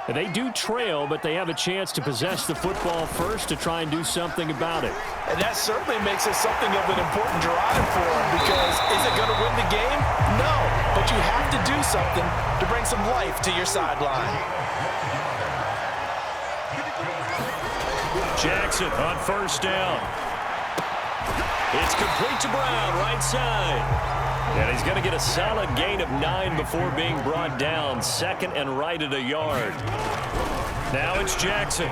They do trail, but they have a chance to possess the football first to try and do something about it. And that certainly makes it something of an important drive for them, because is it going to win the game? No, but you have to do something to bring some life to your sideline. Jackson on first down. It's complete to Brown, right side. And he's going to get a solid gain of 9 before being brought down. Second and right at a yard. Now it's Jackson.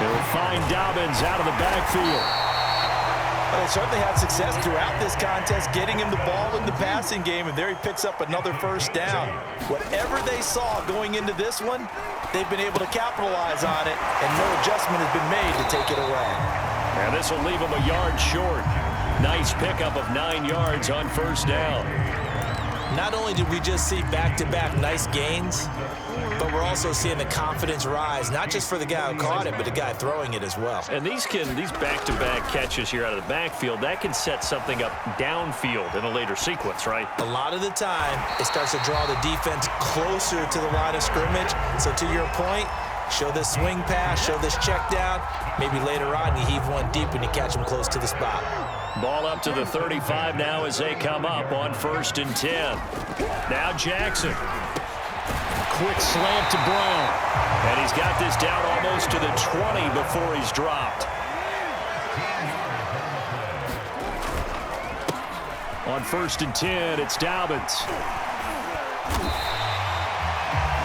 They'll find Dobbins out of the backfield. Well, they certainly had success throughout this contest, getting him the ball in the passing game, and there he picks up another first down. Whatever they saw going into this one, they've been able to capitalize on it, and no adjustment has been made to take it away. And this will leave him a yard short. Nice pickup of 9 yards on first down. Not only did we just see back-to-back nice gains, but we're also seeing the confidence rise, not just for the guy who caught it, but the guy throwing it as well. And these back-to-back catches here out of the backfield, that can set something up downfield in a later sequence, right? A lot of the time, it starts to draw the defense closer to the line of scrimmage. So to your point, show this swing pass, show this check down. Maybe later on you heave one deep when you catch him close to the spot. Ball up to the 35 now as they come up on 1st and 10. Now Jackson. Quick slant to Brown. And he's got this down almost to the 20 before he's dropped. On 1st and 10, it's Dobbins.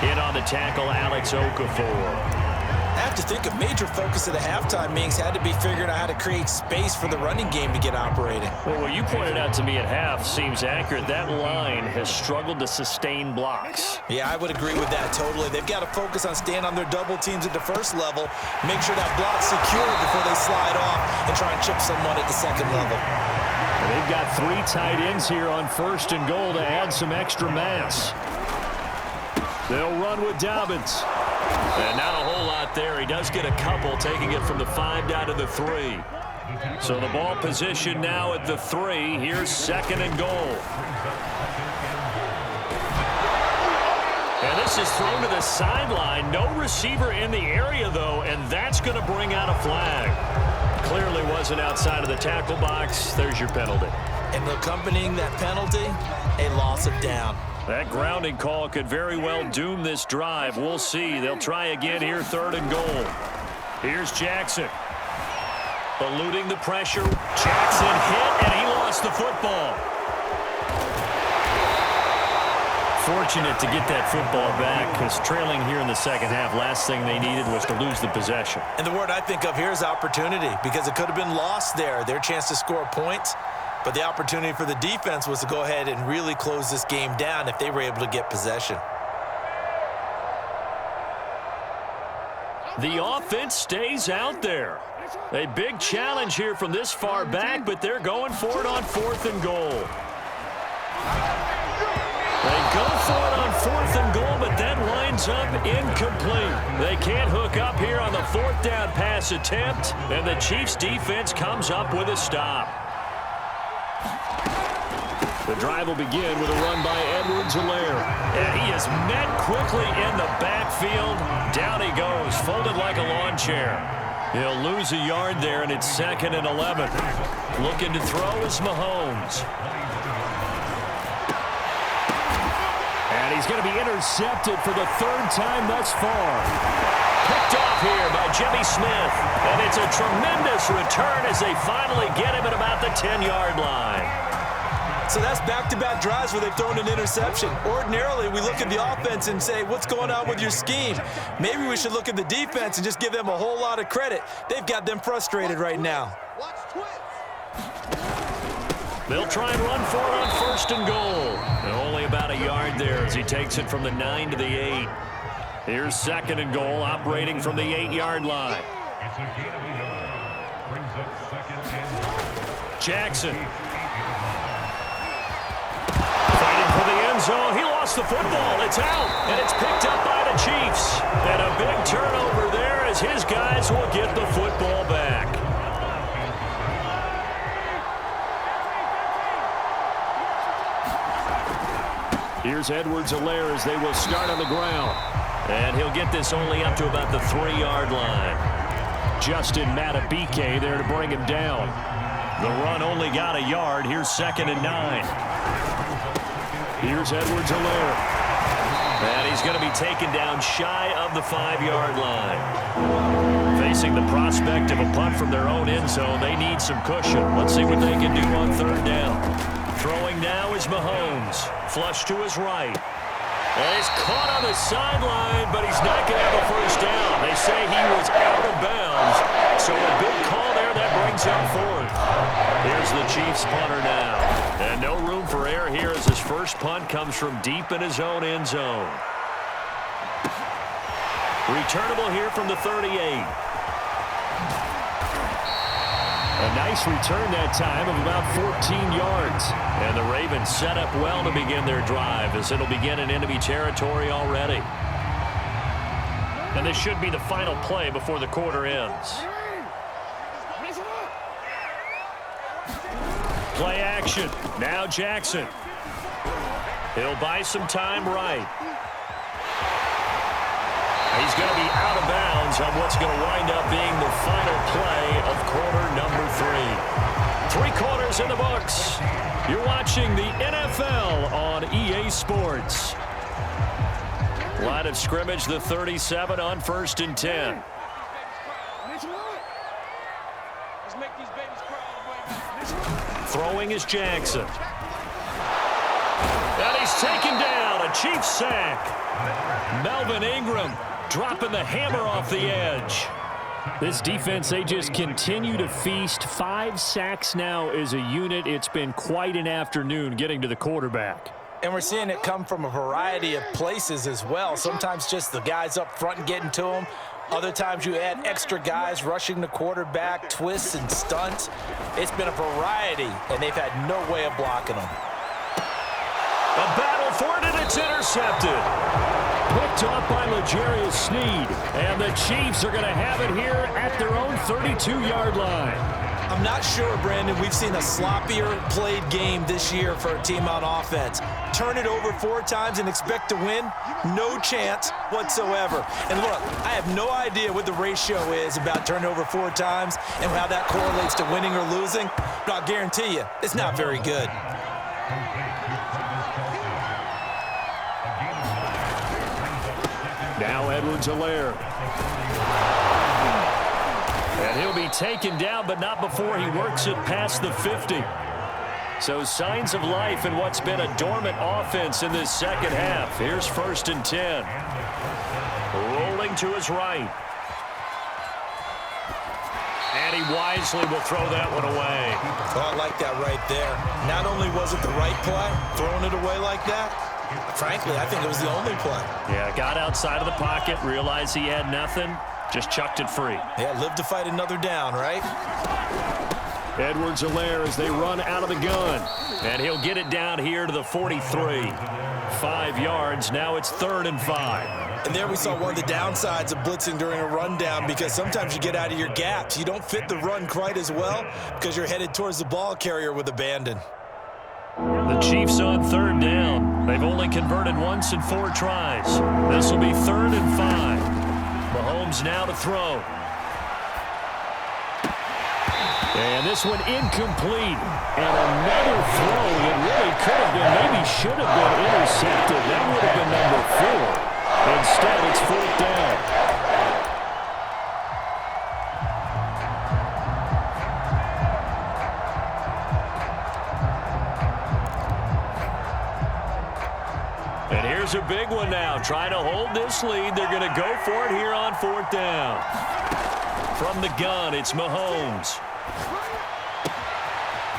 In on the tackle, Alex Okafor. I have to think a major focus of the halftime meetings had to be figuring out how to create space for the running game to get operating. Well, what you pointed out to me at half seems accurate. That line has struggled to sustain blocks. Yeah, I would agree with that totally. They've got to focus on staying on their double teams at the first level, make sure that block's secure before they slide off and try and chip someone at the second level. They've got 3 tight ends here on 1st and goal to add some extra mass. They'll run with Dobbins. And not a whole lot there. He does get a couple, taking it from the 5 down to the 3. So the ball position now at the 3. Here's 2nd and goal. And this is thrown to the sideline. No receiver in the area, though, and that's going to bring out a flag. Clearly wasn't outside of the tackle box. There's your penalty. And accompanying that penalty, a loss of down. That grounding call could very well doom this drive. We'll see. They'll try again here, 3rd and goal. Here's Jackson. Eluding the pressure. Jackson hit, and he lost the football. Fortunate to get that football back, because trailing here in the second half, last thing they needed was to lose the possession. And the word I think of here is opportunity, because it could have been lost there. Their chance to score points. But the opportunity for the defense was to go ahead and really close this game down if they were able to get possession. The offense stays out there. A big challenge here from this far back, but they're going for it on 4th and goal. They go for it on 4th and goal, but that winds up incomplete. They can't hook up here on the 4th down pass attempt, and the Chiefs' defense comes up with a stop. The drive will begin with a run by Edwards-Helaire. And he is met quickly in the backfield. Down he goes, folded like a lawn chair. He'll lose a yard there, and it's 2nd and 11. Looking to throw is Mahomes. And he's going to be intercepted for the 3rd time thus far. Picked off here by Jimmy Smith. And it's a tremendous return as they finally get him at about the 10-yard line. So that's back-to-back drives where they've thrown an interception. Ordinarily, we look at the offense and say, what's going on with your scheme? Maybe we should look at the defense and just give them a whole lot of credit. They've got them frustrated right now. They'll try and run for it on 1st and goal. And only about a yard there as he takes it from the 9 to the 8. Here's 2nd and goal, operating from the 8-yard line. Jackson. For the end zone, he lost the football. It's out, and it's picked up by the Chiefs. And a big turnover there as his guys will get the football back. Here's Edwards-Helaire as they will start on the ground. And he'll get this only up to about the 3-yard line. Justin Matabike there to bring him down. The run only got a yard. Here's 2nd and 9. Here's Edwards-Helaire. And he's going to be taken down shy of the 5-yard line. Facing the prospect of a punt from their own end zone, they need some cushion. Let's see what they can do on 3rd down. Throwing now is Mahomes. Flush to his right. And he's caught on the sideline, but he's not going to have a first down. They say he was out of bounds. So a big call there that brings up 4th. Here's the Chiefs punter now. And no room for error here as his first punt comes from deep in his own end zone. Returnable here from the 38. A nice return that time of about 14 yards. And the Ravens set up well to begin their drive as it'll begin in enemy territory already. And this should be the final play before the quarter ends. Play action. Now Jackson. He'll buy some time right. He's going to be out of bounds on what's going to wind up being the final play of quarter number 3. 3 quarters in the books. You're watching the NFL on EA Sports. Line of scrimmage, the 37 on 1st and 10. Throwing is Jackson. And he's taken down. A Chiefs sack. Melvin Ingram dropping the hammer off the edge. This defense, they just continue to feast. 5 sacks now as a unit. It's been quite an afternoon getting to the quarterback. And we're seeing it come from a variety of places as well. Sometimes just the guys up front and getting to them. Other times you add extra guys rushing the quarterback, twists and stunts. It's been a variety, and they've had no way of blocking them. A battle for it, and it's intercepted. Picked off by L'Jarius Sneed. And the Chiefs are going to have it here at their own 32-yard line. I'm not sure, Brandon, we've seen a sloppier played game this year for a team on offense. Turn it over 4 times and expect to win? No chance whatsoever. And look, I have no idea what the ratio is about turning over 4 times and how that correlates to winning or losing, but I'll guarantee you, it's not very good. Now Edwards-Helaire. And he'll be taken down, but not before he works it past the 50. So signs of life in what's been a dormant offense in this second half. Here's 1st and 10. Rolling to his right. And he wisely will throw that one away. Oh, I like that right there. Not only was it the right play, throwing it away like that, frankly, I think it was the only play. Yeah, got outside of the pocket, realized he had nothing, just chucked it free. Yeah, live to fight another down, right? Edwards-Helaire as they run out of the gun. And he'll get it down here to the 43. 5 yards, now it's 3rd and 5. And there we saw one of the downsides of blitzing during a rundown, because sometimes you get out of your gaps. You don't fit the run quite as well because you're headed towards the ball carrier with abandon. The Chiefs on 3rd down. They've only converted once in 4 tries. This will be 3rd and 5. Mahomes now to throw. And this one incomplete. And another throw that really could have been, maybe should have been intercepted. That would have been number 4. Instead, it's 4th down. And here's a big one now. Trying to hold this lead. They're going to go for it here on 4th down. From the gun, it's Mahomes.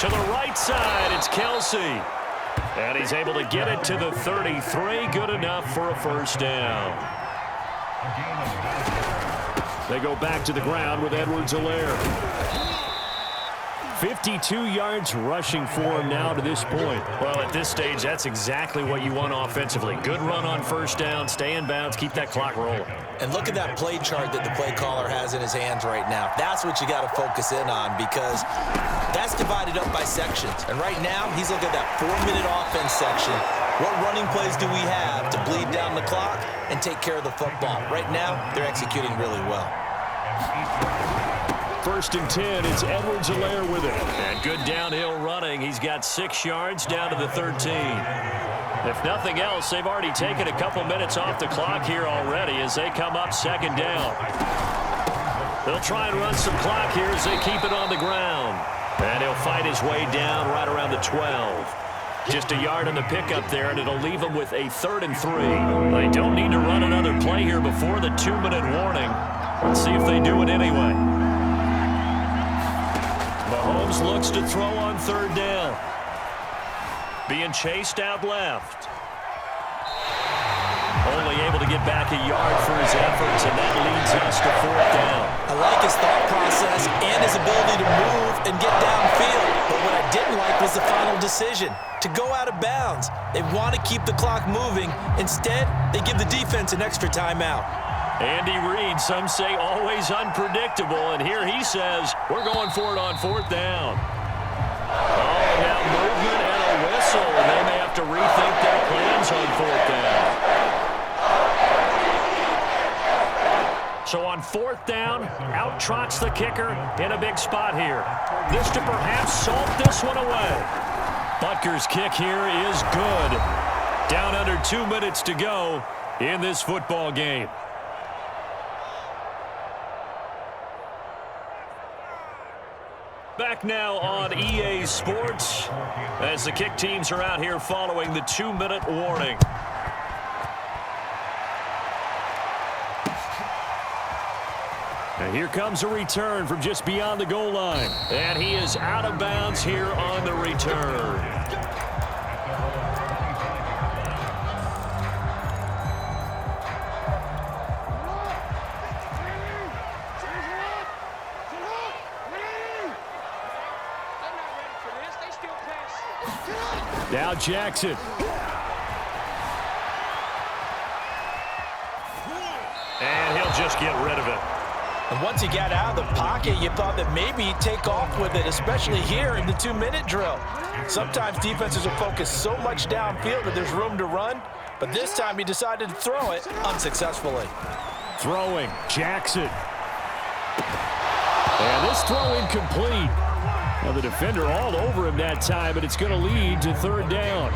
To the right side, it's Kelsey. And he's able to get it to the 33. Good enough for a 1st down. They go back to the ground with Edwards-Helaire. 52 yards rushing for him now to this point. Well, at this stage, that's exactly what you want offensively. Good run on 1st down, stay in bounds, keep that clock rolling. And look at that play chart that the play caller has in his hands right now. That's what you got to focus in on, because that's divided up by sections. And right now, he's looking at that 4-minute offense section. What running plays do we have to bleed down the clock and take care of the football? Right now, they're executing really well. 1st and 10, it's Edwards-Helaire with it. And good downhill running. He's got 6 yards down to the 13. If nothing else, they've already taken a couple minutes off the clock here already as they come up 2nd down. They'll try and run some clock here as they keep it on the ground. And he'll fight his way down right around the 12. Just a yard on the pickup there, and it'll leave him with a 3rd and 3. They don't need to run another play here before the 2-minute warning. Let's see if they do it anyway. Mahomes looks to throw on 3rd down. Being chased out left. Only able to get back a yard for his efforts, and that leads us to 4th down. I like his thought process and his ability to move and get downfield. But what I didn't like was the final decision, to go out of bounds. They want to keep the clock moving. Instead, they give the defense an extra timeout. Andy Reid, some say always unpredictable, and here he says, we're going for it on 4th down. Oh, now movement and a whistle, and they may have to rethink their plans on 4th down. So on 4th down, out trots the kicker in a big spot here. This to perhaps salt this one away. Butker's kick here is good. Down under 2 minutes to go in this football game. Back now on EA Sports as the kick teams are out here following the 2-minute warning. And here comes a return from just beyond the goal line. And he is out of bounds here on the return. Now Jackson. And he'll just get rid of it. And once he got out of the pocket, you thought that maybe he'd take off with it, especially here in the 2-minute drill. Sometimes defenses are focused so much downfield that there's room to run, but this time he decided to throw it unsuccessfully. Throwing, Jackson. And this throw incomplete. Now the defender all over him that time, but it's going to lead to 3rd down.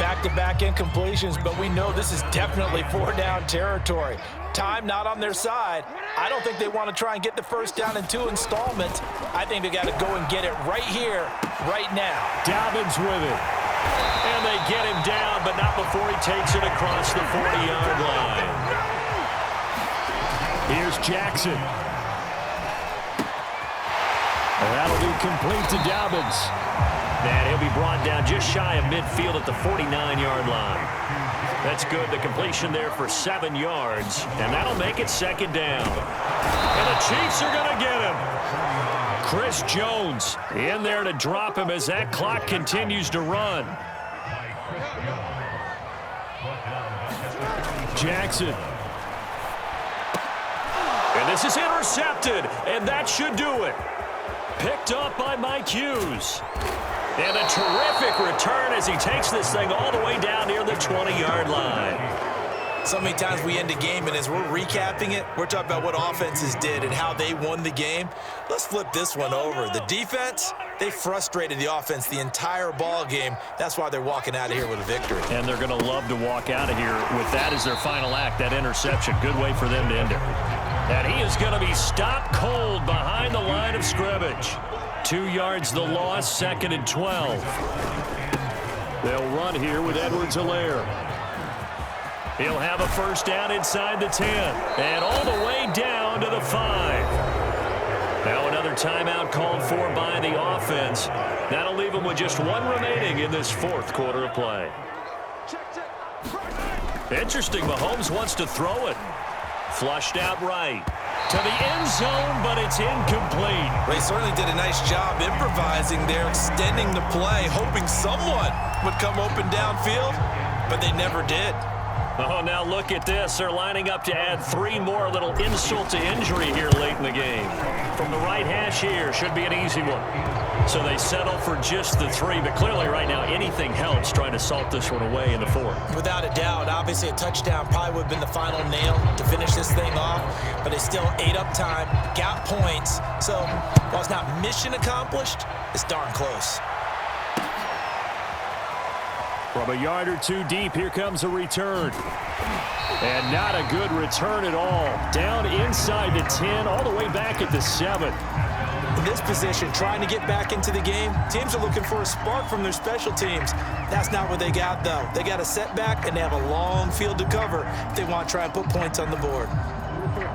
Back-to-back incompletions, but we know this is definitely 4-down territory. Time not on their side. I don't think they want to try and get the 1st down in 2 installments. I think they got to go and get it right here, right now. Dobbins with it. And they get him down, but not before he takes it across the 40-yard line. Here's Jackson. And that'll be complete to Dobbins. And he'll be brought down just shy of midfield at the 49-yard line. That's good. The completion there for 7 yards. And that'll make it 2nd down. And the Chiefs are going to get him. Chris Jones in there to drop him as that clock continues to run. Jackson. And this is intercepted. And that should do it. Picked up by Mike Hughes. And a terrific return as he takes this thing all the way down near the 20-yard line. So many times we end a game, and as we're recapping it, we're talking about what offenses did and how they won the game. Let's flip this one over. The defense, they frustrated the offense the entire ball game. That's why they're walking out of here with a victory. And they're going to love to walk out of here with that as their final act, that interception. Good way for them to end it. And he is going to be stopped cold behind the line of scrimmage. 2 yards the loss, 2nd and 12. They'll run here with Edwards-Helaire. He'll have a 1st down inside the 10. And all the way down to the 5. Now another timeout called for by the offense. That'll leave them with just 1 remaining in this 4th quarter of play. Interesting, Mahomes wants to throw it. Flushed out right. To the end zone, but it's incomplete. They certainly did a nice job improvising there, extending the play, hoping someone would come open downfield, but they never did. Oh, now look at this. They're lining up to add 3 more, a little insult to injury here late in the game. From the right hash here, should be an easy one. So they settle for just the 3, but clearly right now anything helps trying to salt this one away in the 4th. Without a doubt, obviously a touchdown probably would have been the final nail to finish this thing off, but it still ate up time, got points. So while it's not mission accomplished, it's darn close. From a yard or 2 deep, here comes a return. And not a good return at all. Down inside the 10, all the way back at the 7. In this position, trying to get back into the game, teams are looking for a spark from their special teams. That's not what they got, though. They got a setback, and they have a long field to cover if they want to try and put points on the board.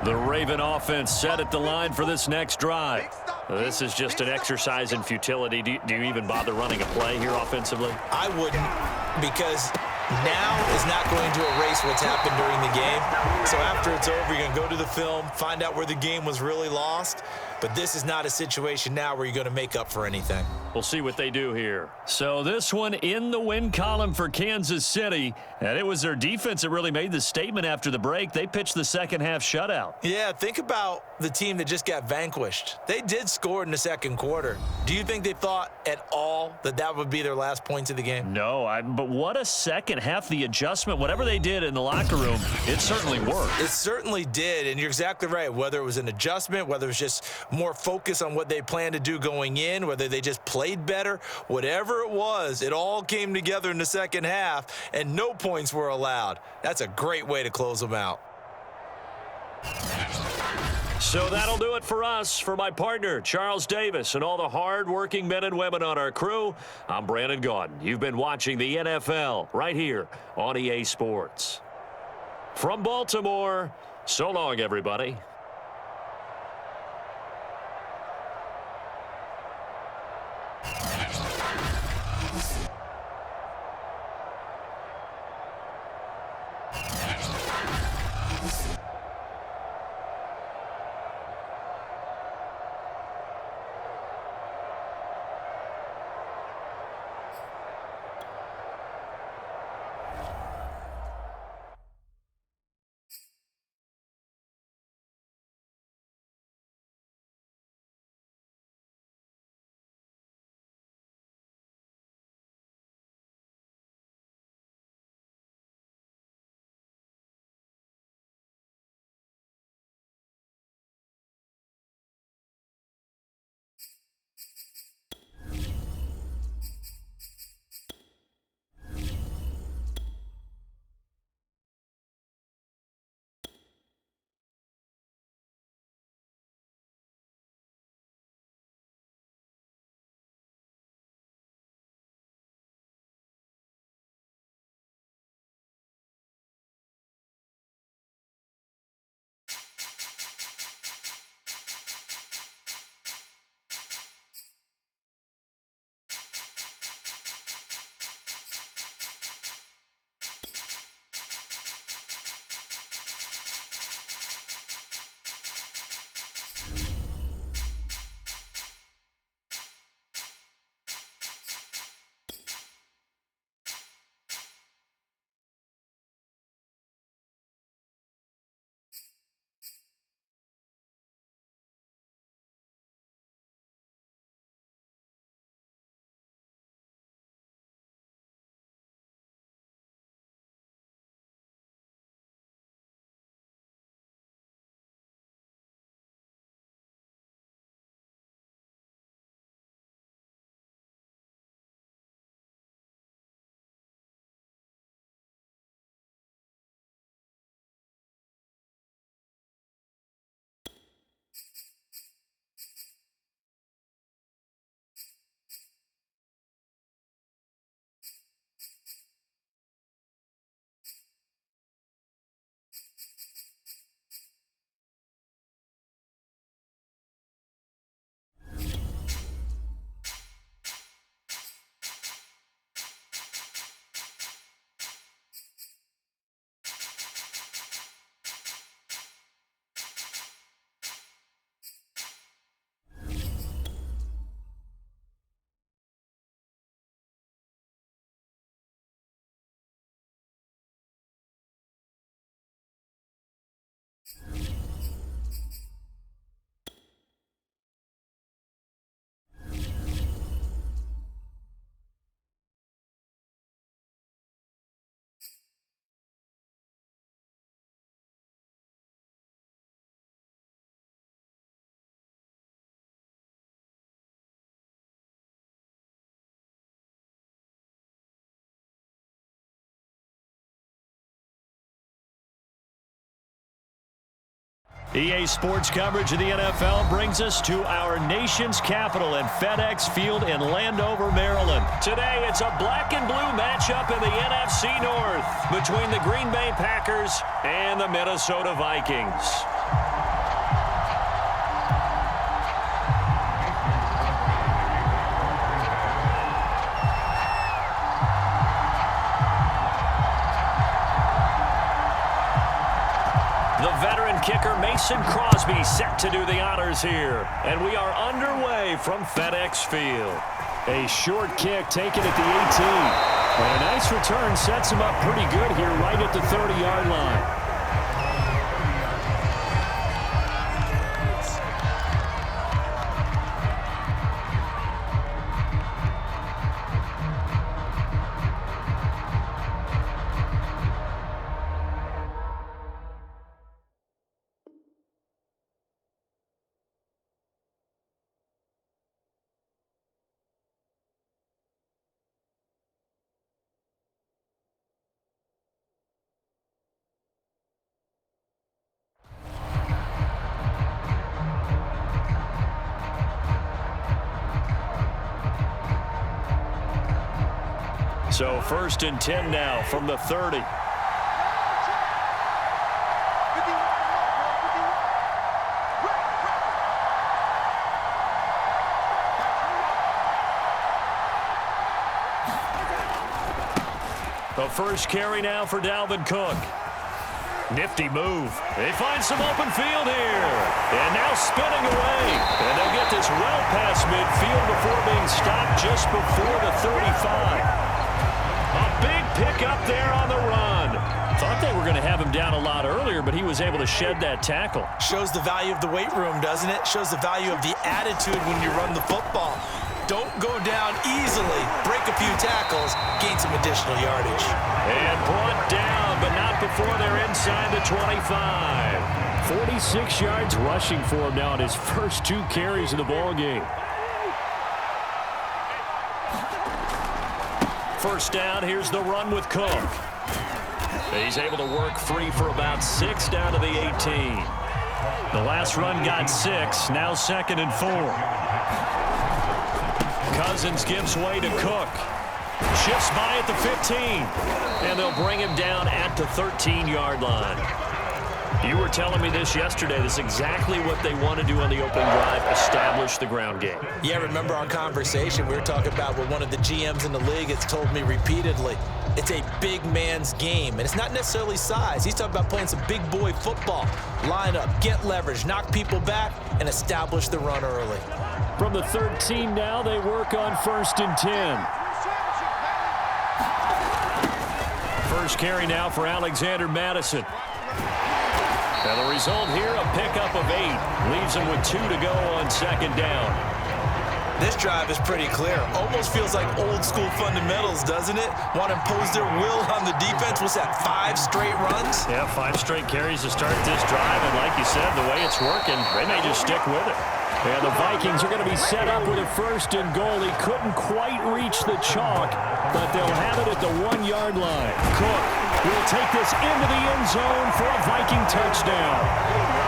The Raven offense set at the line for this next drive. This is just an exercise in futility. Do you even bother running a play here offensively? I wouldn't, because now is not going to erase what's happened during the game. So after it's over, you're going to go to the film, find out where the game was really lost. But this is not a situation now where you're going to make up for anything. We'll see what they do here. So this one in the win column for Kansas City. And it was their defense that really made the statement after the break. They pitched the second half shutout. Yeah, think about the team that just got vanquished. They did score in the second quarter. Do you think they thought at all that that would be their last points of the game? No, but what a second half. The adjustment, whatever they did in the locker room, it certainly worked. It certainly did, and you're exactly right. Whether it was an adjustment, whether it was just more focus on what they planned to do going in, whether they just played better, whatever it was, it all came together in the second half, and no points were allowed. That's a great way to close them out. So that'll do it for us. For my partner, Charles Davis, and all the hard-working men and women on our crew, I'm Brandon Gaudin. You've been watching the NFL right here on EA Sports. From Baltimore, so long, everybody. EA Sports coverage of the NFL brings us to our nation's capital in FedEx Field in Landover, Maryland. Today, it's a black and blue matchup in the NFC North between the Green Bay Packers and the Minnesota Vikings. Kicker Mason Crosby set to do the honors here. And we are underway from FedEx Field. A short kick taken at the 18. And a nice return sets him up pretty good here right at the 30-yard line. So 1st and 10 now from the 30. The first carry now for Dalvin Cook. Nifty move. They find some open field here. And now spinning away. And they'll get this well past midfield before being stopped just before the 35. A big pick up there on the run. Thought they were going to have him down a lot earlier, but he was able to shed that tackle. Shows the value of the weight room, doesn't it? Shows the value of the attitude when you run the football. Don't go down easily. Break a few tackles. Gain some additional yardage. And brought down, but not before they're inside the 25. 46 yards rushing for him now in his first 2 carries of the ballgame. First down, here's the run with Cook. He's able to work free for about 6 down to the 18. The last run got 6, now 2nd and 4. Cousins gives way to Cook. Shifts by at the 15. And they'll bring him down at the 13-yard line. You were telling me this yesterday. This is exactly what they want to do on the opening drive, establish the ground game. Yeah, remember our conversation? We were talking about what one of the GMs in the league has told me repeatedly. It's a big man's game, and it's not necessarily size. He's talking about playing some big boy football. Line up, get leverage, knock people back, and establish the run early. From the 13 now, they work on 1st and 10. First carry now for Alexander Madison. Now the result here, a pickup of 8. Leaves him with 2 to go on 2nd down. This drive is pretty clear. Almost feels like old school fundamentals, doesn't it? Want to impose their will on the defense. What's that, 5 straight runs? Yeah, 5 straight carries to start this drive. And like you said, the way it's working, they may just stick with it. And the Vikings are going to be set up with a 1st and goal. He couldn't quite reach the chalk, but they'll have it at the 1-yard line. Cook will take this into the end zone for a Viking touchdown.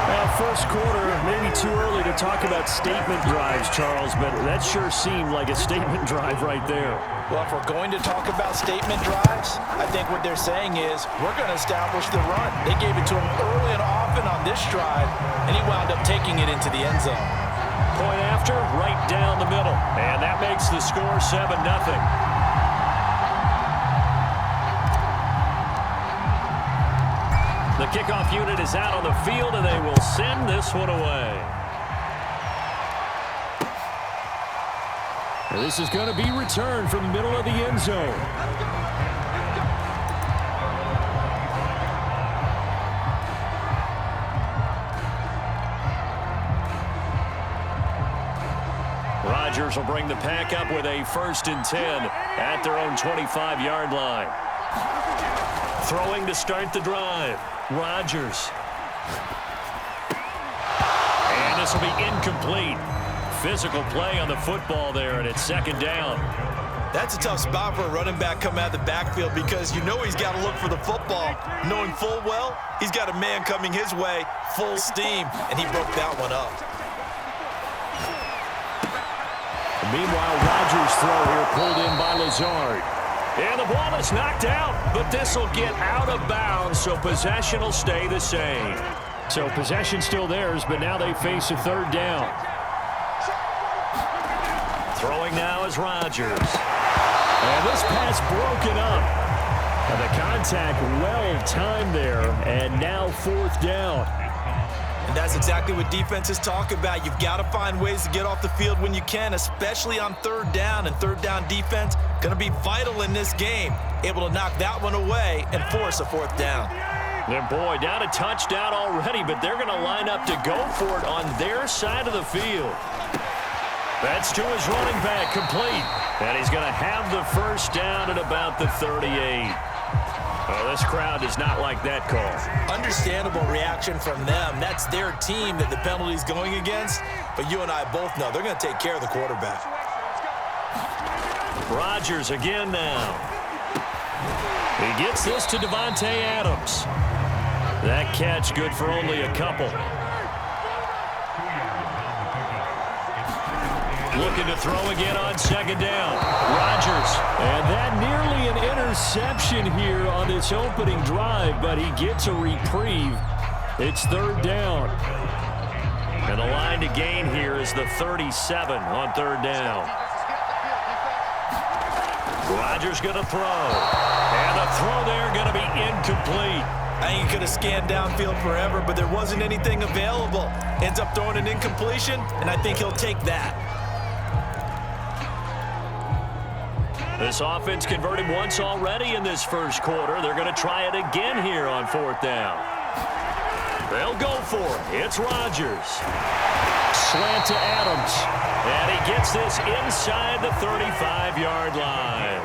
Now, first quarter, maybe too early to talk about statement drives, Charles, but that sure seemed like a statement drive right there. Well, if we're going to talk about statement drives, I think what they're saying is we're going to establish the run. They gave it to him early and often on this drive, and he wound up taking it into the end zone. Point after, right down the middle. And that makes the score 7-0. The kickoff unit is out on the field, and they will send this one away. And this is going to be returned from the middle of the end zone. Rodgers will bring the pack up with a 1st and 10 at their own 25-yard line. Throwing to start the drive. Rodgers. And this will be incomplete. Physical play on the football there, and it's 2nd down. That's a tough spot for a running back coming out of the backfield because you know he's got to look for the football, knowing full well he's got a man coming his way full steam, and he broke that one up. Meanwhile, Rodgers' throw here pulled in by Lazard. And the ball is knocked out, but this will get out of bounds, so possession will stay the same. So possession still theirs, but now they face a third down. Throwing now is Rodgers. And this pass broken up. And the contact well-timed there, and now fourth down. And that's exactly what defenses talk about. You've got to find ways to get off the field when you can, especially on third down. And third down defense going to be vital in this game. Able to knock that one away and force a fourth down. And boy, down a touchdown already, but they're going to line up to go for it on their side of the field. That's to his running back, complete. And he's going to have the first down at about the 38. Oh, this crowd does not like that call. Understandable reaction from them. That's their team that the penalty's going against. But you and I both know they're going to take care of the quarterback. Rodgers again now. He gets this to Davante Adams. That catch good for only a couple. Looking to throw again on second down. Rodgers. And that nearly an interception here on this opening drive, but he gets a reprieve. It's third down. And the line to gain here is the 37 on third down. Rodgers going to throw. And the throw there going to be incomplete. I think he could have scanned downfield forever, but there wasn't anything available. Ends up throwing an incompletion, and I think he'll take that. This offense converted once already in this first quarter. They're going to try it again here on fourth down. They'll go for it. It's Rodgers. Slant to Adams. And he gets this inside the 35-yard line.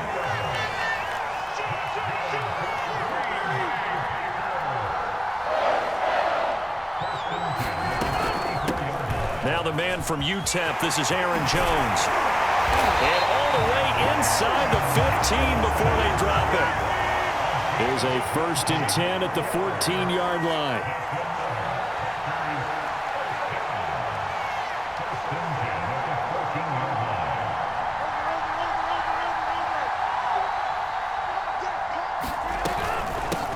Now the man from UTEP, this is Aaron Jones. And all the way inside the 15 before they drop it. Here's a 1st and 10 at the 14-yard line.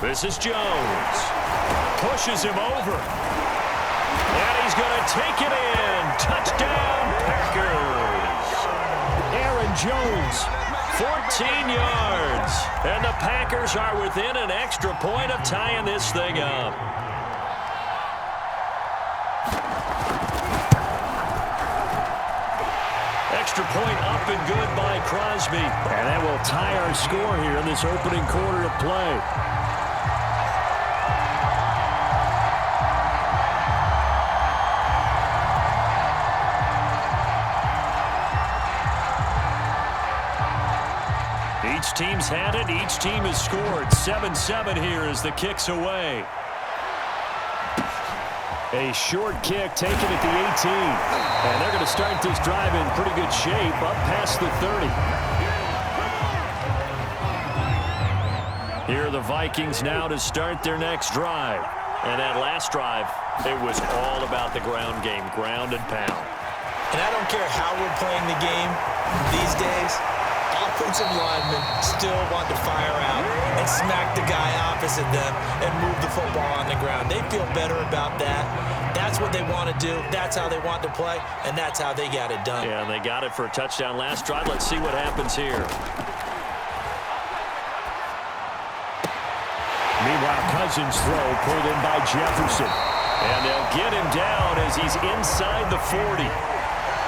This is Jones. Pushes him over. And he's going to take it in. Touchdown, Packers. Aaron Jones. 14 yards. And the Packers are within an extra point of tying this thing up. Extra point up and good by Crosby. And that will tie our score here in this opening quarter of play. Each team's had it. Each team has scored. 7-7 here as the kick's away. A short kick taken at the 18. And they're going to start this drive in pretty good shape up past the 30. Here are the Vikings now to start their next drive. And that last drive, it was all about the ground game, ground and pound. And I don't care how we're playing the game these days, offensive linemen still want to fire out and smack the guy opposite them and move the football on the ground. They feel better about that. That's what they want to do. That's how they want to play, and that's how they got it done. Yeah, and they got it for a touchdown last drive. Let's see what happens here. Meanwhile, Cousins' throw pulled in by Jefferson. And they'll get him down as he's inside the 40.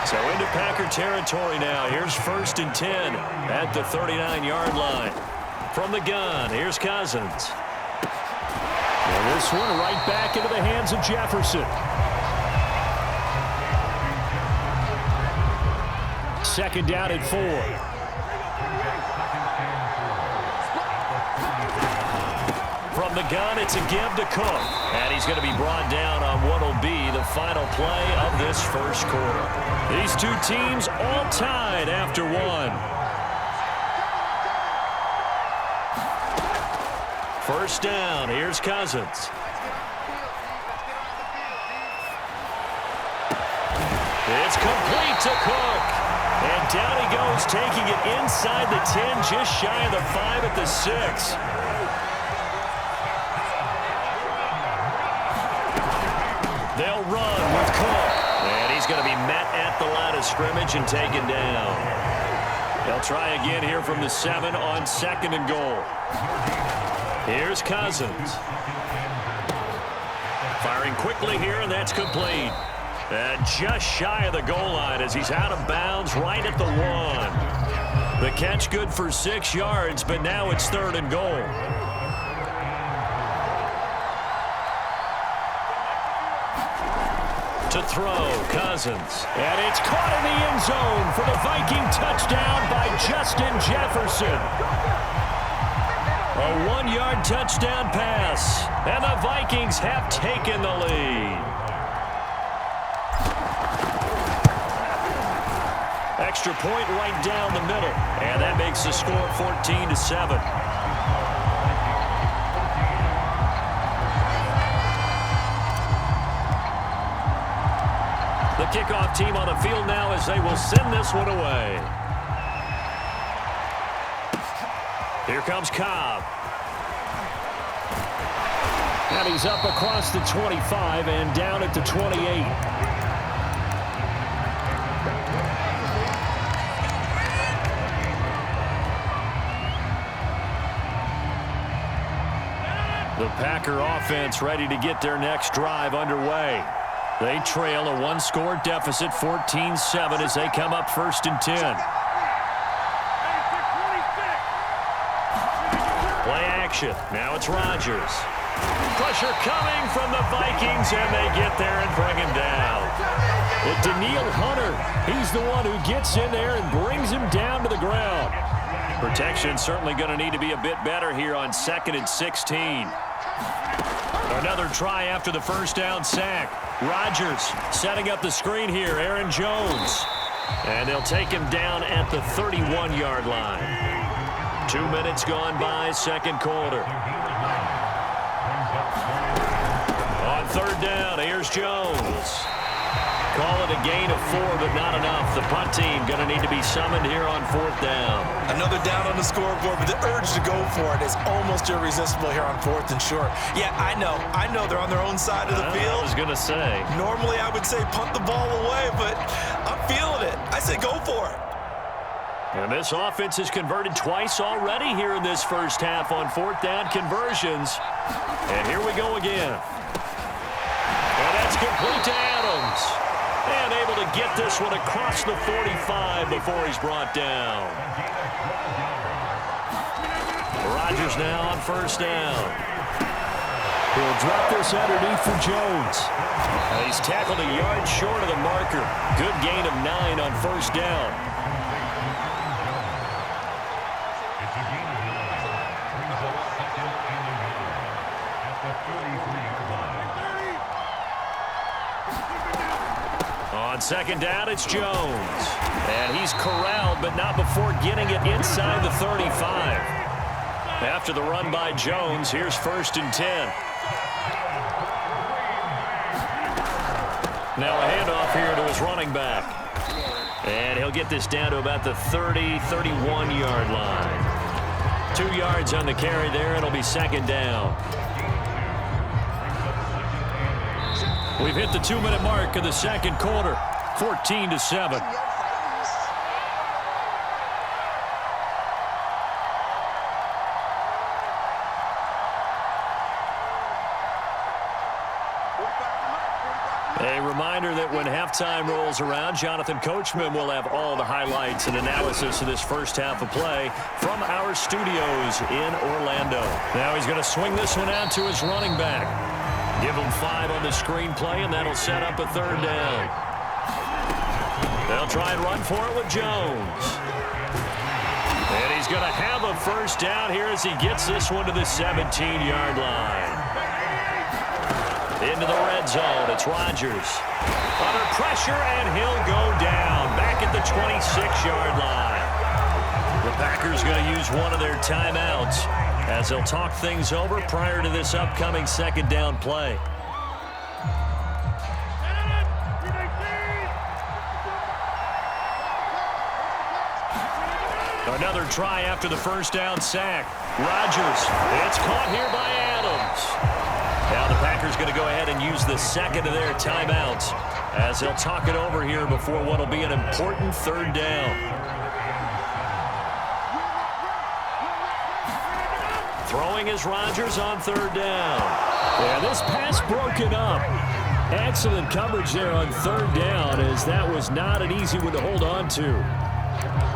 So into Packer territory now. Here's 1st and 10 at the 39-yard line. From the gun, here's Cousins. And this one right back into the hands of Jefferson. 2nd down and 4. From the gun, it's a give to Cook. And he's going to be brought down on what will be the final play of this first quarter. These two teams all tied after one. 1st down, here's Cousins. It's complete to Cook. And down he goes, taking it inside the 10, just shy of the 5 at the 6. They'll run with Cook. And he's going to be met at the line of scrimmage and taken down. They'll try again here from the 7 on 2nd and goal. Here's Cousins. Firing quickly here, and that's complete. And just shy of the goal line as he's out of bounds right at the 1. The catch good for 6 yards, but now it's 3rd and goal. To throw, Cousins. And it's caught in the end zone for the Viking touchdown by Justin Jefferson. A 1-yard touchdown pass, and the Vikings have taken the lead. Extra point right down the middle, and that makes the score 14-7. The kickoff team on the field now as they will send this one away. Here comes Cobb. And he's up across the 25 and down at the 28. The Packer offense ready to get their next drive underway. They trail a 1-score deficit, 14-7, as they come up 1st and 10. Play action. Now it's Rodgers. Pressure coming from the Vikings, and they get there and bring him down. Daniil Hunter, he's the one who gets in there and brings him down to the ground. Protection certainly going to need to be a bit better here on 2nd and 16. Another try after the first down sack. Rodgers setting up the screen here. Aaron Jones. And they'll take him down at the 31-yard line. 2 minutes gone by, 2nd quarter. On 3rd down, here's Jones. Call it a gain of 4, but not enough. The punt team going to need to be summoned here on 4th down. Another down on the scoreboard, but the urge to go for it is almost irresistible here on 4th and short. Yeah, I know they're on their own side of the field. I was going to say. Normally I would say punt the ball away, but I'm feeling it. I say go for it. And this offense has converted twice already here in this first half on 4th down conversions. And here we go again. And that's complete to Adams. And able to get this one across the 45 before he's brought down. Rodgers now on 1st down. He'll drop this underneath for Jones. He's tackled a yard short of the marker. Good gain of 9 on 1st down. On 2nd down, it's Jones. And he's corralled, but not before getting it inside the 35. After the run by Jones, here's 1st and 10. Now a handoff here to his running back. And he'll get this down to about the 30, 31-yard line. 2 yards on the carry there, and it'll be 2nd down. We've hit the 2-minute mark of the 2nd quarter, 14-7. A reminder that when halftime rolls around, Jonathan Coachman will have all the highlights and analysis of this first half of play from our studios in Orlando. Now he's going to swing this one out to his running back. Give him 5 on the screenplay, and that'll set up a 3rd down. They'll try and run for it with Jones. And he's going to have a 1st down here as he gets this one to the 17-yard line. Into the red zone, it's Rodgers. Under pressure, and he'll go down back at the 26-yard line. The Packers going to use one of their timeouts as they'll talk things over prior to this upcoming 2nd down play. Another try after the first down sack. Rodgers. It's caught here by Adams. Now the Packers going to go ahead and use the second of their timeouts as they'll talk it over here before what will be an important third down. Throwing is Rodgers on third down. Yeah, this pass broken up. Excellent coverage there on third down, as that was not an easy one to hold on to.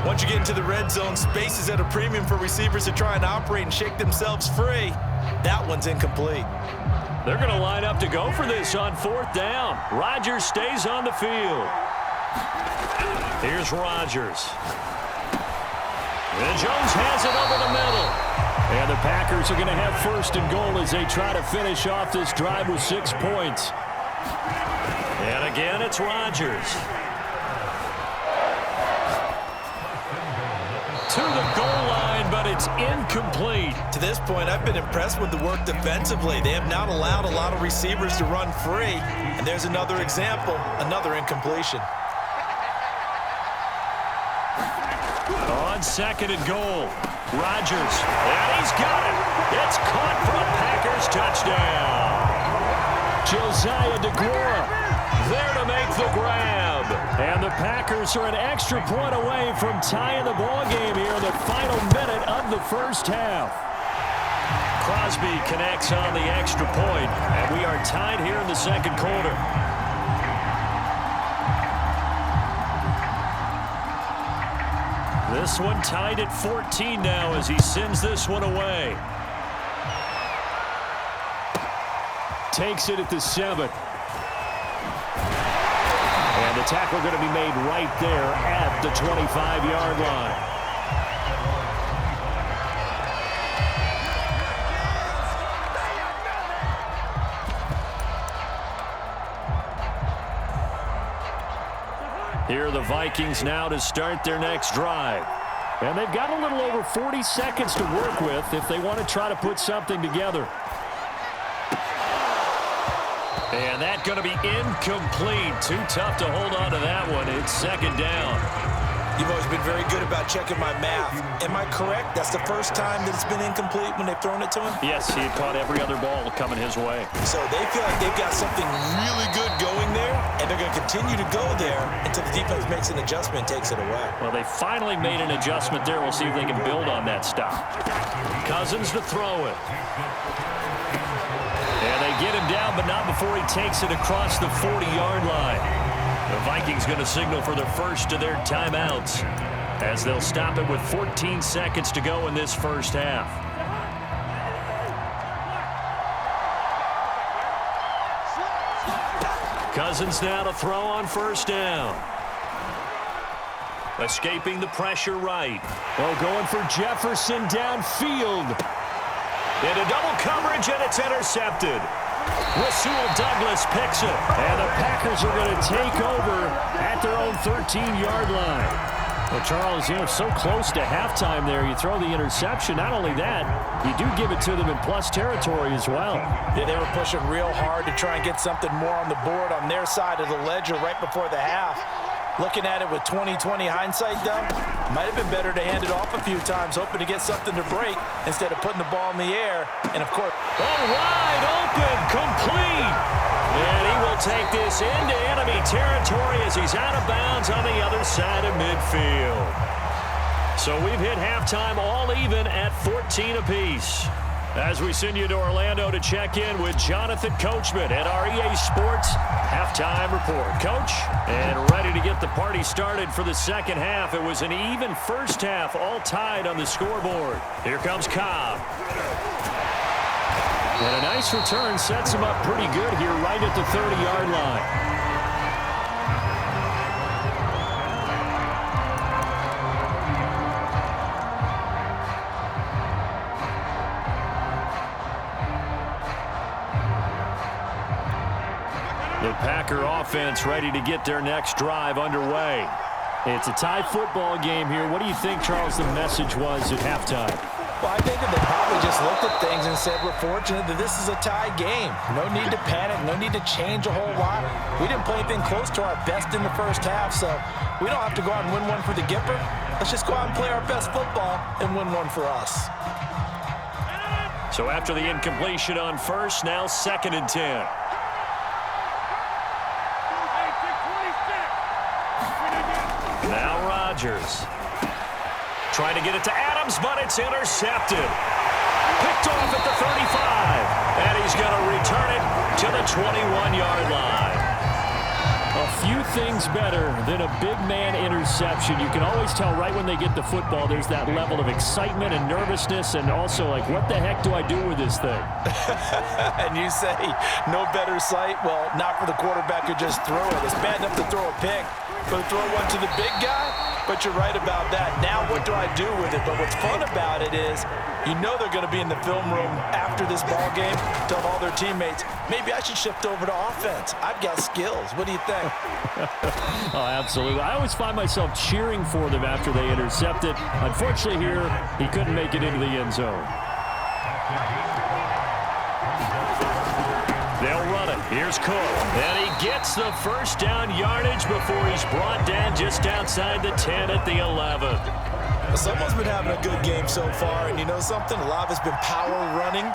Once you get into the red zone, space is at a premium for receivers to try and operate and shake themselves free. That one's incomplete. They're going to line up to go for this on fourth down. Rodgers stays on the field. Here's Rodgers. And Jones has it over the middle. And the Packers are going to have first and goal as they try to finish off this drive with 6 points. And again, it's Rodgers. To the goal line, but it's incomplete. To this point, I've been impressed with the work defensively. They have not allowed a lot of receivers to run free. And there's another example, another incompletion. On second and goal, Rodgers. And he's got it. It's caught for a Packers touchdown. Josiah DeGuara there to make the grab. And the Packers are an extra point away from tying the ball game here in the final minute of the first half. Crosby connects on the extra point, and we are tied here in the second quarter. This one tied at 14 now as he sends this one away. Takes it at the 7. And the tackle going to be made right there at the 25-yard line. Here are the Vikings now to start their next drive. And they've got a little over 40 seconds to work with if they want to try to put something together. And that's going to be incomplete. Too tough to hold on to that one. It's second down. You've always been very good about checking my math. Am I correct? That's the first time that it's been incomplete when they've thrown it to him? Yes, he had caught every other ball coming his way. So they feel like they've got something really good going there, and they're going to continue to go there until the defense makes an adjustment and takes it away. Well, they finally made an adjustment there. We'll see if they can build on that stop. Cousins to throw it. And they get him down, but not before he takes it across the 40-yard line. The Vikings going to signal for the first of their timeouts as they'll stop it with 14 seconds to go in this first half. Cousins now to throw on first down. Escaping the pressure right. Oh, going for Jefferson downfield. Into double coverage, and it's intercepted. Rasul Douglas picks it. And the Packers are going to take over at their own 13-yard line. Well, Charles, you know, so close to halftime there, you throw the interception. Not only that, you do give it to them in plus territory as well. Yeah, they were pushing real hard to try and get something more on the board on their side of the ledger right before the half. Looking at it with 20/20 hindsight, though, might have been better to hand it off a few times, hoping to get something to break instead of putting the ball in the air. And, of course, wide open, complete. And he will take this into enemy territory as he's out of bounds on the other side of midfield. So we've hit halftime all even at 14 apiece. As we send you to Orlando to check in with Jonathan Coachman at our EA Sports Halftime Report. Coach, and ready to get the party started for the second half. It was an even first half, all tied on the scoreboard. Here comes Cobb. And a nice return sets him up pretty good here right at the 30-yard line. The Packer offense ready to get their next drive underway. It's a tie football game here. What do you think, Charles, the message was at halftime? Well, I think that they probably just looked at things and said, we're fortunate that this is a tie game. No need to panic, no need to change a whole lot. We didn't play anything close to our best in the first half, so we don't have to go out and win one for the Gipper. Let's just go out and play our best football and win one for us. So after the incompletion on first, now 2nd and 10. Now Rodgers. Trying to get it to Adams, but it's intercepted. Picked off at the 35. And he's going to return it to the 21-yard line. A few things better than a big man interception. You can always tell right when they get the football, there's that level of excitement and nervousness, and also like, what the heck do I do with this thing? And you say, no better sight? Well, not for the quarterback who just throw it. It's bad enough to throw a pick, but to throw one to the big guy? But you're right about that. Now what do I do with it? But what's fun about it is you know they're going to be in the film room after this ball game, tell all their teammates, maybe I should shift over to offense. I've got skills. What do you think? Oh, absolutely. I always find myself cheering for them after they intercept it. Unfortunately here, he couldn't make it into the end zone. They'll run it. Here's Cook. And he gets the first down yardage before he's brought down just outside the 10 at the 11. Well, someone's been having a good game so far, and you know something? A lot of it's been power running.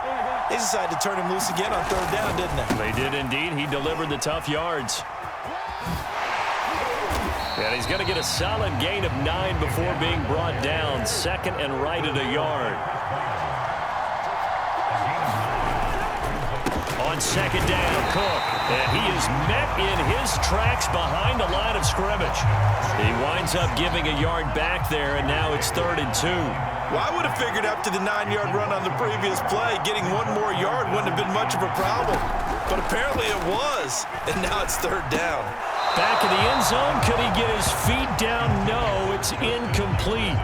They decided to turn him loose again on 3rd down, didn't they? They did indeed. He delivered the tough yards. And he's going to get a solid gain of 9 before being brought down. 2nd and right at a yard. On 2nd down, Cook. And he is met in his tracks behind the line of scrimmage. He winds up giving a yard back there, and now it's 3rd and 2. Well, I would have figured after the 9-yard run on the previous play, getting one more yard wouldn't have been much of a problem. But apparently it was, and now it's 3rd down. Back in the end zone, could he get his feet down? No, it's incomplete.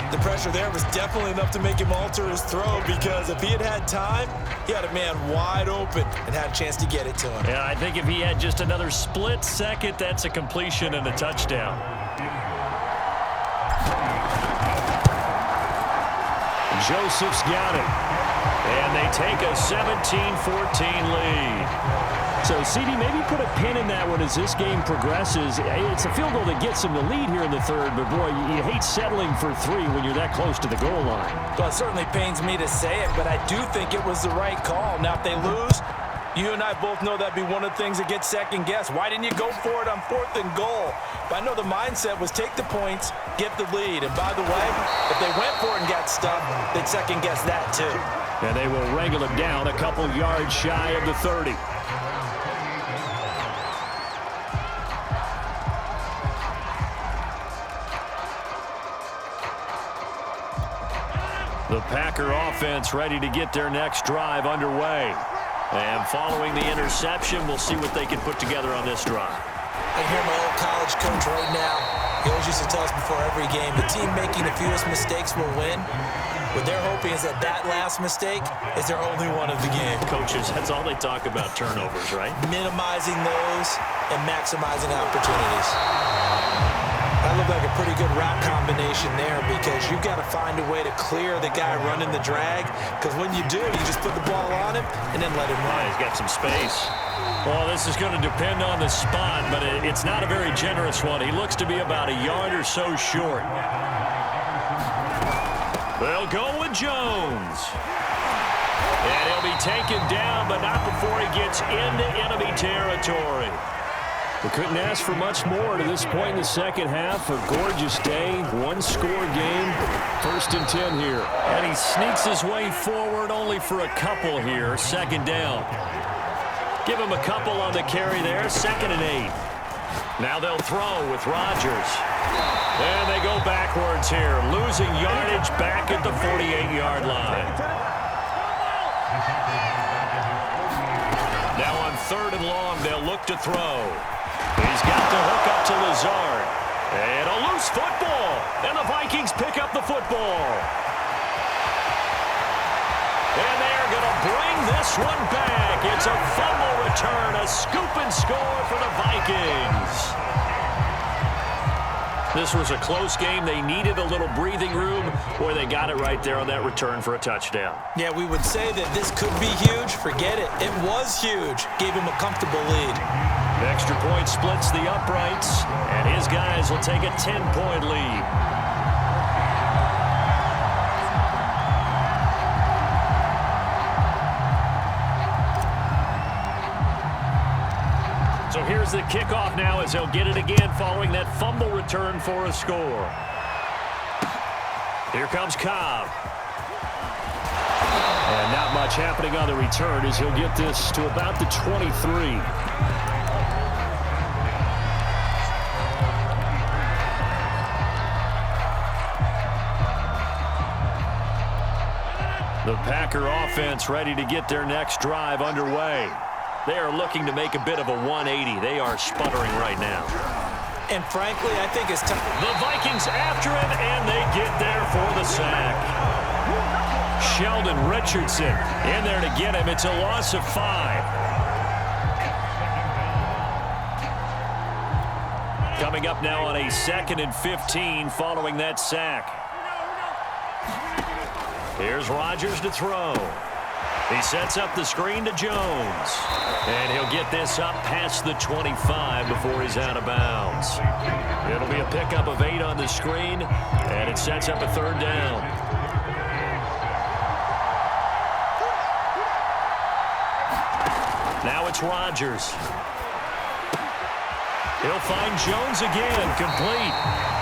The pressure there was definitely enough to make him alter his throw, because if he had had time, he had a man wide open and had a chance to get it to him. Yeah, I think if he had just another split second, that's a completion and a touchdown. Joseph's got it. And they take a 17-14 lead. So, CD, maybe put a pin in that one as this game progresses. It's a field goal that gets them the lead here in the 3rd, but, boy, you hate settling for 3 when you're that close to the goal line. Well, it certainly pains me to say it, but I do think it was the right call. Now, if they lose, you and I both know that'd be one of the things that gets second-guessed. Why didn't you go for it on 4th and goal? But I know the mindset was take the points, get the lead. And, by the way, if they went for it and got stuck, they'd second-guess that, too. And they will wrangle him down a couple yards shy of the 30. The Packer offense ready to get their next drive underway. And following the interception, we'll see what they can put together on this drive. I hear my old college coach right now. He always used to tell us before every game, the team making the fewest mistakes will win. What they're hoping is that last mistake is their only one of the game. Coaches, that's all they talk about, turnovers, right? Minimizing those and maximizing opportunities. That looked like a pretty good route combination there, because you've got to find a way to clear the guy running the drag, because when you do, you just put the ball on him and then let him run. He's got some space. Well, this is going to depend on the spot, but it's not a very generous one. He looks to be about a yard or so short. They'll go with Jones. And he'll be taken down, but not before he gets into enemy territory. We couldn't ask for much more to this point in the second half. A gorgeous day, one-score game, 1st and 10 here. And he sneaks his way forward only for a couple here, 2nd down. Give him a couple on the carry there, 2nd and 8. Now they'll throw with Rodgers. And they go backwards here, losing yardage back at the 48-yard line. Now on 3rd and long, they'll look to throw. He's got the hook up to Lazard. And a loose football. And the Vikings pick up the football. And they're going to bring this one back. It's a fumble return, a scoop and score for the Vikings. This was a close game. They needed a little breathing room, or they got it right there on that return for a touchdown. Yeah, we would say that this could be huge. Forget it. It was huge. Gave him a comfortable lead. The extra point splits the uprights, and his guys will take a 10-point lead. So here's the kickoff now as they'll get it again following that fumble return for a score. Here comes Cobb. And not much happening on the return as he'll get this to about the 23. The Packer offense ready to get their next drive underway. They are looking to make a bit of a 180. They are sputtering right now. And frankly, I think it's time. The Vikings after him, and they get there for the sack. Sheldon Richardson in there to get him. It's a loss of 5. Coming up now on a 2nd and 15 following that sack. Here's Rodgers to throw. He sets up the screen to Jones. And he'll get this up past the 25 before he's out of bounds. It'll be a pickup of 8 on the screen, and it sets up a 3rd down. Now it's Rodgers. He'll find Jones again, complete.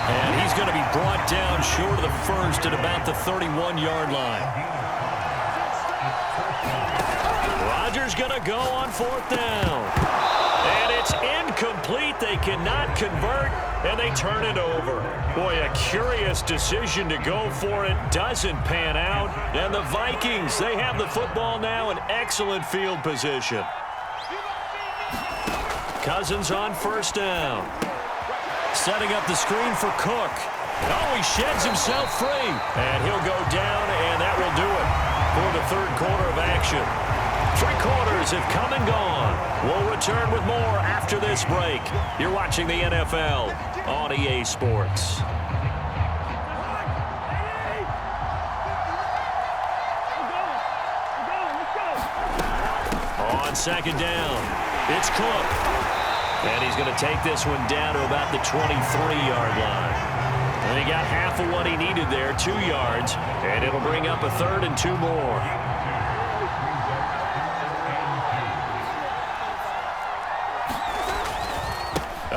And he's going to be brought down short of the first at about the 31-yard line. Rodgers going to go on 4th down. And it's incomplete. They cannot convert, and they turn it over. Boy, a curious decision to go for it. Doesn't pan out. And the Vikings, they have the football now in excellent field position. Cousins on 1st down. Setting up the screen for Cook. Oh, he sheds himself free. And he'll go down, and that will do it for the 3rd quarter of action. 3 quarters have come and gone. We'll return with more after this break. You're watching the NFL on EA Sports. On 2nd down, it's Cook. And he's going to take this one down to about the 23-yard line. And he got half of what he needed there, 2 yards. And it'll bring up a 3rd and 2 more.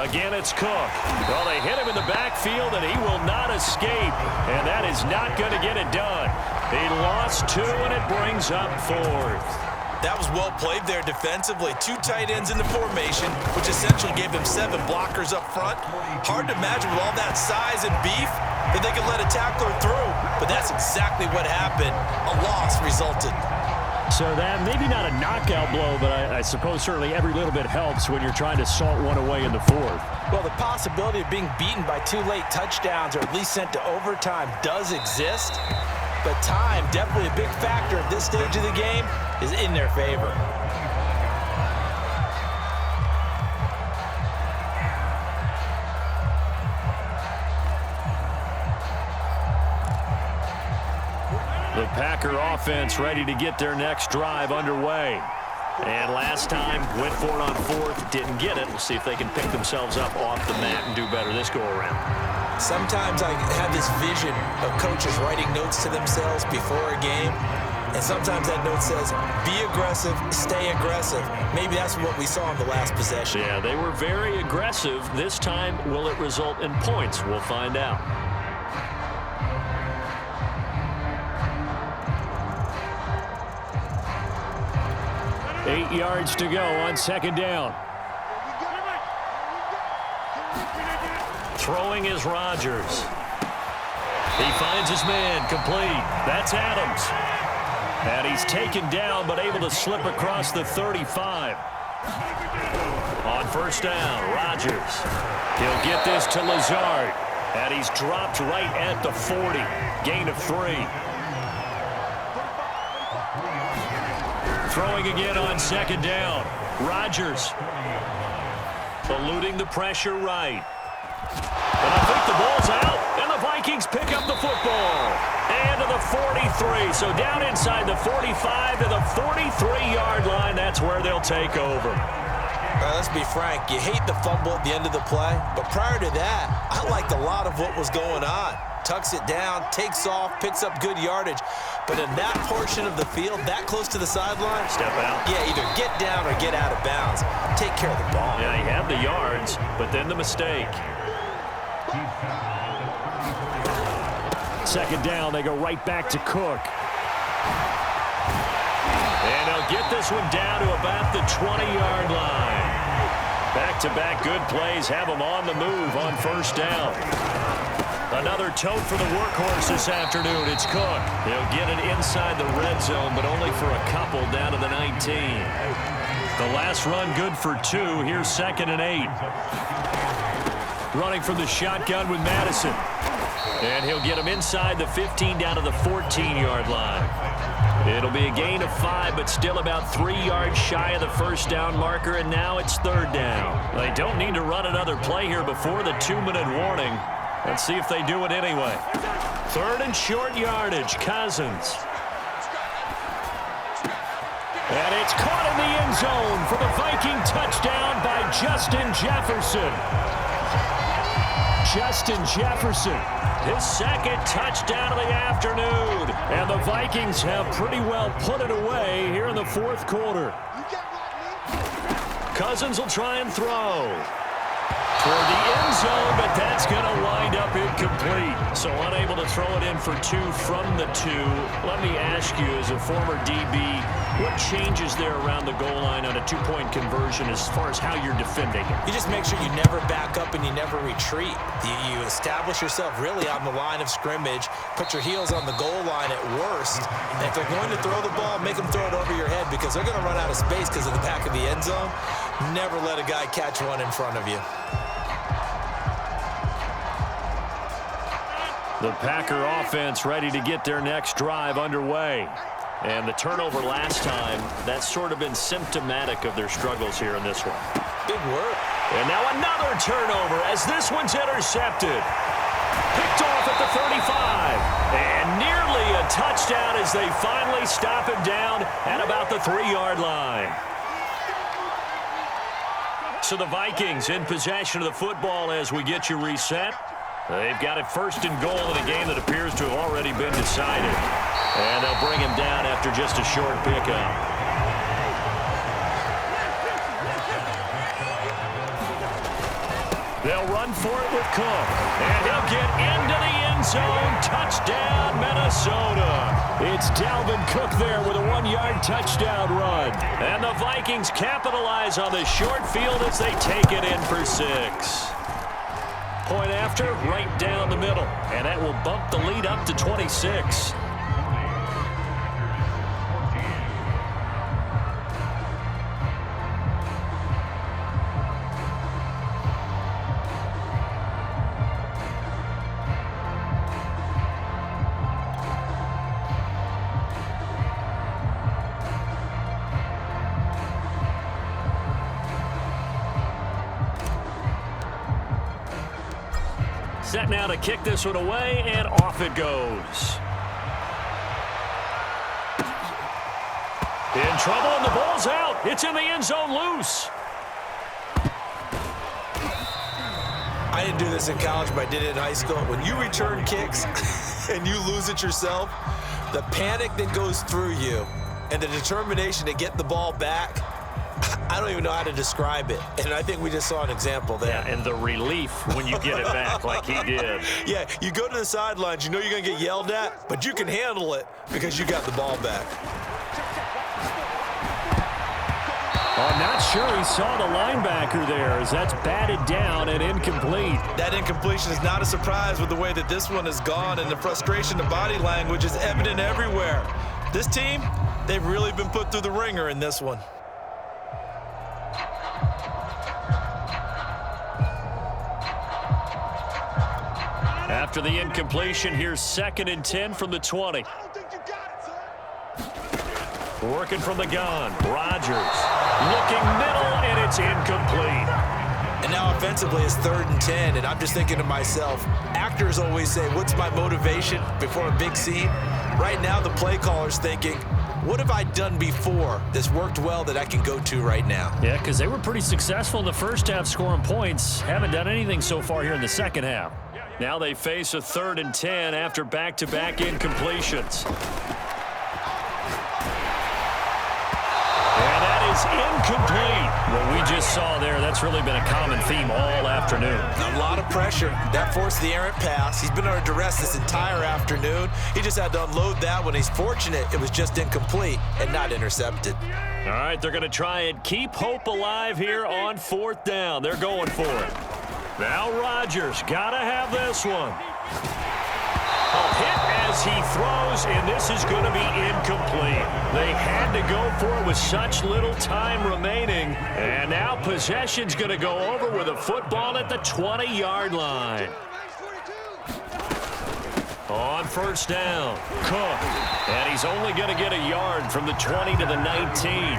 Again, it's Cook. Well, they hit him in the backfield, and he will not escape. And that is not going to get it done. He lost 2, and it brings up 4th. That was well played there defensively. 2 tight ends in the formation, which essentially gave them 7 blockers up front. Hard to imagine with all that size and beef that they could let a tackler through. But that's exactly what happened. A loss resulted. So that maybe not a knockout blow, but I suppose certainly every little bit helps when you're trying to salt one away in the 4th. Well, the possibility of being beaten by 2 late touchdowns or at least sent to overtime does exist. But time, definitely a big factor at this stage of the game, is in their favor. The Packer offense ready to get their next drive underway. And last time, went for it on 4th, didn't get it. We'll see if they can pick themselves up off the mat and do better this go-around. Sometimes I have this vision of coaches writing notes to themselves before a game. And sometimes that note says, be aggressive, stay aggressive. Maybe that's what we saw in the last possession. Yeah, they were very aggressive. This time, will it result in points? We'll find out. Eight yards to go on 2nd down. Throwing is Rodgers. He finds his man, complete. That's Adams. And he's taken down, but able to slip across the 35. On 1st down, Rodgers. He'll get this to Lazard. And he's dropped right at the 40. Gain of 3. Throwing again on 2nd down. Rodgers eluding the pressure right. And I think complete. The ball's out, and the Vikings pick up the football. And to the 43, so down inside the 45 to the 43-yard line. That's where they'll take over. Let's be frank, you hate the fumble at the end of the play, but prior to that, I liked a lot of what was going on. Tucks it down, takes off, picks up good yardage. But in that portion of the field, that close to the sideline, step out. Yeah, either get down or get out of bounds. Take care of the ball. Yeah, he had the yards, but then the mistake. Second down, they go right back to Cook. And they'll get this one down to about the 20-yard line. Back-to-back good plays have them on the move on first down. Another tote for the workhorse this afternoon. It's Cook. He'll get it inside the red zone, but only for a couple down to the 19. The last run good for 2. Here's 2nd and 8. Running from the shotgun with Madison. And he'll get him inside the 15 down to the 14-yard line. It'll be a gain of 5, but still about 3 yards shy of the first down marker, and now it's 3rd down. They don't need to run another play here before the 2-minute warning. Let's see if they do it anyway. 3rd and short yardage, Cousins. And it's caught in the end zone for the Viking touchdown by Justin Jefferson. Justin Jefferson, his 2nd touchdown of the afternoon. And the Vikings have pretty well put it away here in the 4th quarter. Cousins will try and throw toward the end zone, but that's going to wind up incomplete. So unable to throw it in for 2 from the 2. Let me ask you, as a former DB, what changes there around the goal line on a 2-point conversion as far as how you're defending it? You just make sure you never back up and you never retreat. You establish yourself really on the line of scrimmage, put your heels on the goal line at worst. And if they're going to throw the ball, make them throw it over your head because they're going to run out of space because of the back of the end zone. Never let a guy catch one in front of you. The Packer offense ready to get their next drive underway. And the turnover last time, that's sort of been symptomatic of their struggles here in this one. Big work. And now another turnover as this one's intercepted. Picked off at the 35. And nearly a touchdown as they finally stop him down at about the 3-yard line. So the Vikings in possession of the football as we get you reset. They've got it 1st and goal in a game that appears to have already been decided. And they'll bring him down after just a short pickup. They'll run for it with Cook. And he'll get into the end zone. Touchdown, Minnesota. It's Dalvin Cook there with a 1-yard touchdown run. And the Vikings capitalize on the short field as they take it in for 6. Point after, right down the middle. And that will bump the lead up to 26. Set now to kick this one away, and off it goes. In trouble, and the ball's out. It's in the end zone loose. I didn't do this in college, but I did it in high school. When you return kicks and you lose it yourself, the panic that goes through you and the determination to get the ball back, I don't even know how to describe it. And I think we just saw an example there. Yeah, and the relief when you get it back like he did. Yeah, you go to the sidelines, you know you're going to get yelled at, but you can handle it because you got the ball back. I'm not sure he saw the linebacker there as that's batted down and incomplete. That incompletion is not a surprise with the way that this one has gone, and the frustration, the body language is evident everywhere. This team, they've really been put through the ringer in this one. After the incompletion, here's 2nd and 10 from the 20. Working from the gun, Rodgers looking middle, and it's incomplete. And now offensively it's 3rd and 10, and I'm just thinking to myself, actors always say, what's my motivation before a big scene? Right now the play caller's thinking, what have I done before that's worked well that I can go to right now? Yeah, because they were pretty successful in the first half scoring points. Haven't done anything so far here in the second half. Now they face a 3rd and 10 after back-to-back incompletions. And that is incomplete. What we just saw there, that's really been a common theme all afternoon. A lot of pressure. That forced the errant pass. He's been under duress this entire afternoon. He just had to unload that one. He's fortunate it was just incomplete and not intercepted. All right, they're going to try and keep hope alive here on 4th down. They're going for it. Now Rodgers got to have this one. A hit as he throws, and this is going to be incomplete. They had to go for it with such little time remaining, and now possession's going to go over with a football at the 20-yard line. On 1st down, Cook, and he's only going to get a yard from the 20 to the 19.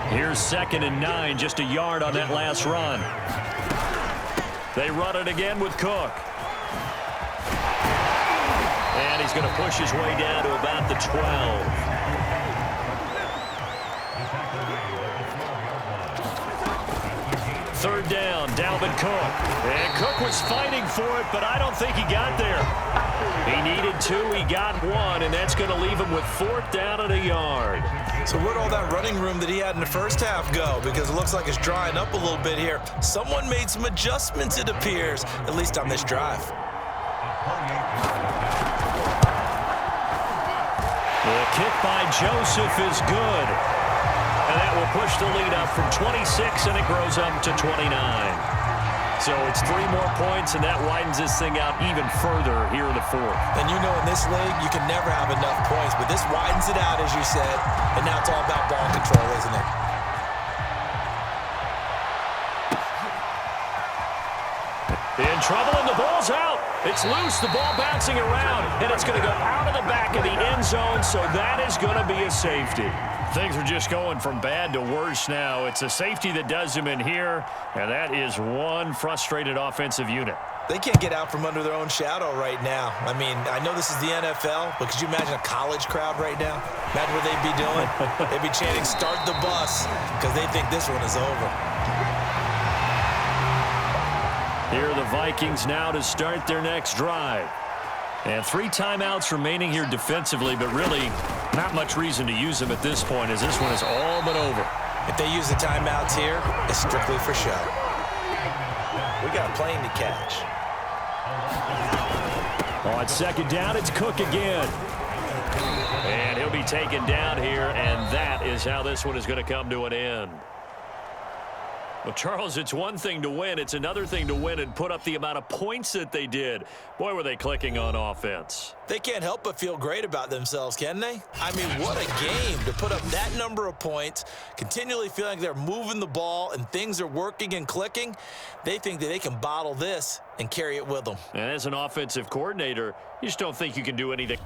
Here's 2nd and 9, just a yard on that last run. They run it again with Cook. And he's going to push his way down to about the 12. 3rd down, Dalvin Cook. And Cook was fighting for it, but I don't think he got there. He needed 2, he got 1, and that's going to leave him with 4th down and a yard. So where'd all that running room that he had in the first half go? Because it looks like it's drying up a little bit here. Someone made some adjustments, it appears, at least on this drive. The kick by Joseph is good. And that will push the lead up from 26, and it grows up to 29. So it's 3 more points, and that widens this thing out even further here in the 4th. And you know in this league, you can never have enough points, but this widens it out, as you said, and now it's all about ball control, isn't it? In trouble, and the ball's out. It's loose, the ball bouncing around, and it's going to go out of the back of the end zone, so that is going to be a safety. Things are just going from bad to worse now. It's a safety that does them in here, and that is one frustrated offensive unit. They can't get out from under their own shadow right now. I mean, I know this is the NFL, but could you imagine a college crowd right now? Imagine what they'd be doing. They'd be chanting, "Start the bus," because they think this one is over. Here are the Vikings now to start their next drive. And 3 timeouts remaining here defensively, but really not much reason to use them at this point, as this one is all but over. If they use the timeouts here, it's strictly for show. We got a plane to catch. On 2nd down, it's Cook again. And he'll be taken down here, and that is how this one is going to come to an end. Well, Charles, it's one thing to win. It's another thing to win and put up the amount of points that they did. Boy, were they clicking on offense. They can't help but feel great about themselves, can they? I mean, what a game to put up that number of points, continually feeling like they're moving the ball and things are working and clicking. They think that they can bottle this and carry it with them. And as an offensive coordinator, you just don't think you can do anything.